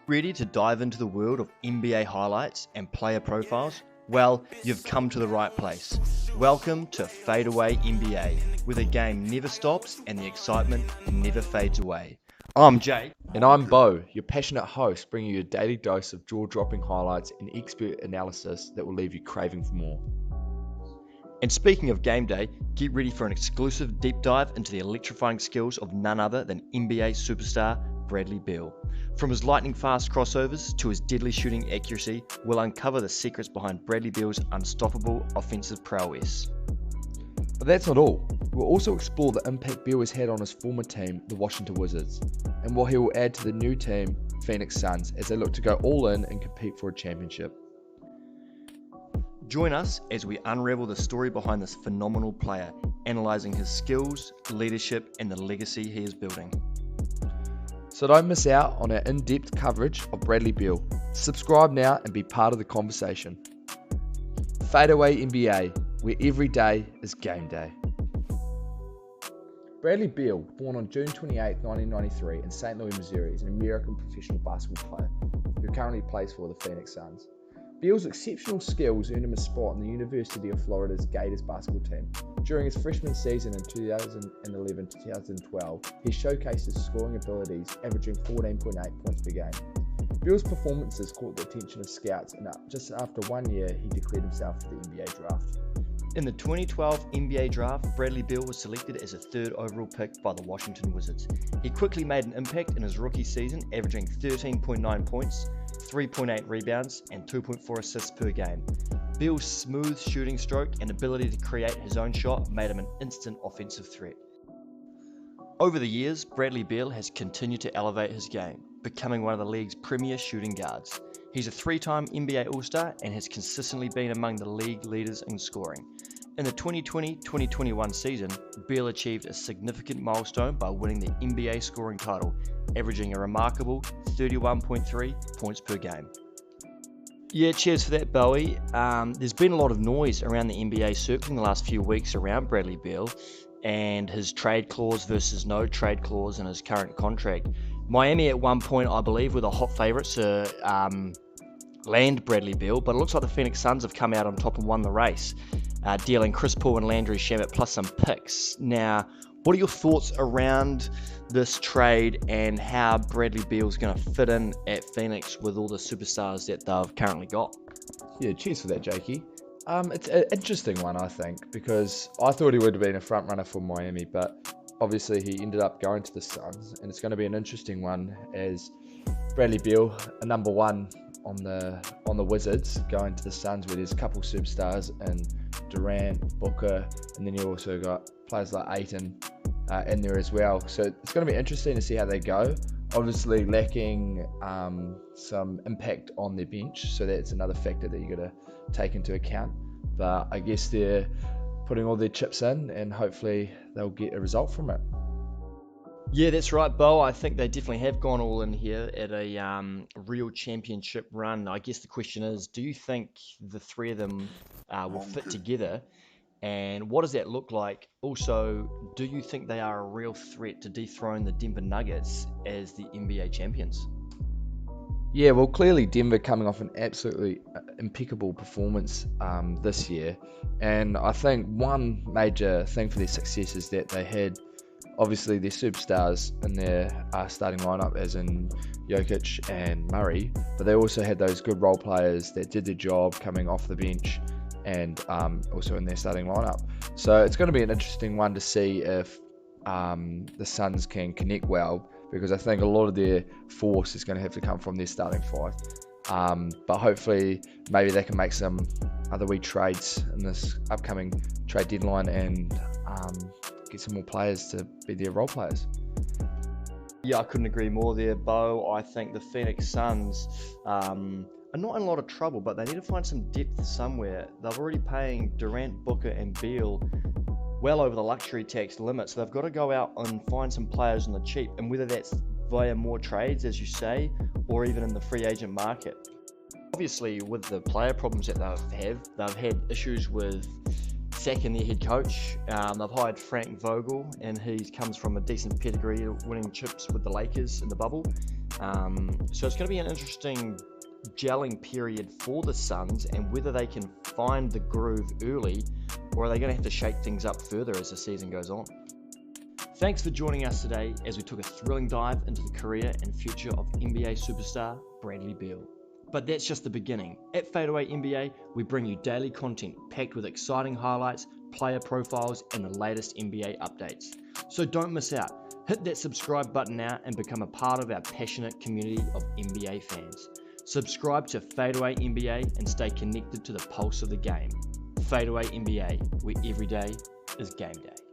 Ready to dive into the world of NBA highlights and player profiles? Well, you've come to the right place. Welcome to Fadeaway NBA, where the game never stops and the excitement never fades away. I'm Jake. And I'm Bo, your passionate host, bringing you a daily dose of jaw-dropping highlights and expert analysis that will leave you craving for more. And speaking of game day, get ready for an exclusive deep dive into the electrifying skills of none other than NBA superstar Bradley Beal. From his lightning-fast crossovers to his deadly shooting accuracy, we'll uncover the secrets behind Bradley Beal's unstoppable offensive prowess. But that's not all. We'll also explore the impact Beal has had on his former team, the Washington Wizards, and what he will add to the new team, Phoenix Suns, as they look to go all in and compete for a championship. Join us as we unravel the story behind this phenomenal player, analysing his skills, leadership, and the legacy he is building. So don't miss out on our in-depth coverage of Bradley Beal. Subscribe now and be part of the conversation. Fadeaway NBA, where every day is game day. Bradley Beal, born on June 28, 1993 in St. Louis, Missouri, is an American professional basketball player who currently plays for the Phoenix Suns. Beal's exceptional skills earned him a spot in the University of Florida's Gators basketball team. During his freshman season in 2011-2012, he showcased his scoring abilities, averaging 14.8 points per game. Beal's performances caught the attention of scouts, and just after 1 year, he declared himself for the NBA draft. In the 2012 NBA draft, Bradley Beal was selected as a third overall pick by the Washington Wizards. He quickly made an impact in his rookie season, averaging 13.9 points, 3.8 rebounds, and 2.4 assists per game. Beal's smooth shooting stroke and ability to create his own shot made him an instant offensive threat. Over the years, Bradley Beal has continued to elevate his game, becoming one of the league's premier shooting guards. He's a three-time NBA All-Star and has consistently been among the league leaders in scoring. In the 2020-2021 season, Beal achieved a significant milestone by winning the NBA scoring title, averaging a remarkable 31.3 points per game. Yeah, cheers for that, Bowie. There's been a lot of noise around the NBA circling the last few weeks around Bradley Beal and his trade clause versus no trade clause in his current contract. Miami at one point, I believe, were the hot favourites to land Bradley Beal, but it looks like the Phoenix Suns have come out on top and won the race, dealing Chris Paul and Landry Shamet plus some picks. Now, what are your thoughts around this trade and how Bradley Beal's going to fit in at Phoenix with all the superstars that they've currently got? Yeah, cheers for that, Jakey. It's an interesting one, I think, because I thought he would have been a front runner for Miami, but obviously he ended up going to the Suns, and it's going to be an interesting one as Bradley Beal, a number one on the Wizards, going to the Suns where there's a couple superstars and Durant, Booker, and then you also got players like Ayton in there as well. So it's going to be interesting to see how they go. Obviously lacking some impact on their bench, so that's another factor that you got to take into account. But I guess they're putting all their chips in, and hopefully they'll get a result from it. Yeah, that's right, Bo. I think they definitely have gone all in here at a real championship run. I guess the question is, do you think the three of them will fit together? And what does that look like? Also, do you think they are a real threat to dethrone the Denver Nuggets as the NBA champions? Yeah, well, clearly Denver coming off an absolutely impeccable performance this year. And I think one major thing for their success is that they had obviously their superstars in their starting lineup, as in Jokic and Murray, but they also had those good role players that did their job coming off the bench and also in their starting lineup. So it's going to be an interesting one to see if the Suns can connect well, because I think a lot of their force is going to have to come from their starting five. But hopefully maybe they can make some other wee trades in this upcoming trade deadline and get some more players to be their role players. Yeah, I couldn't agree more there, Bo. I think the Phoenix Suns are not in a lot of trouble, but they need to find some depth somewhere. They're already paying Durant, Booker, and Beal well over the luxury tax limit, so they've got to go out and find some players on the cheap, and whether that's via more trades, as you say, or even in the free agent market. Obviously, with the player problems that they've had issues with sacking their head coach. They've hired Frank Vogel, and he comes from a decent pedigree, winning chips with the Lakers in the bubble. So it's going to be an interesting gelling period for the Suns, and whether they can find the groove early, or are they going to have to shake things up further as the season goes on. Thanks for joining us today as we took a thrilling dive into the career and future of NBA superstar Bradley Beal. But that's just the beginning. At Fadeaway NBA, we bring you daily content packed with exciting highlights, player profiles, and the latest NBA updates. So don't miss out. Hit that subscribe button now and become a part of our passionate community of NBA fans. Subscribe to Fadeaway NBA and stay connected to the pulse of the game. Fadeaway NBA, where every day is game day.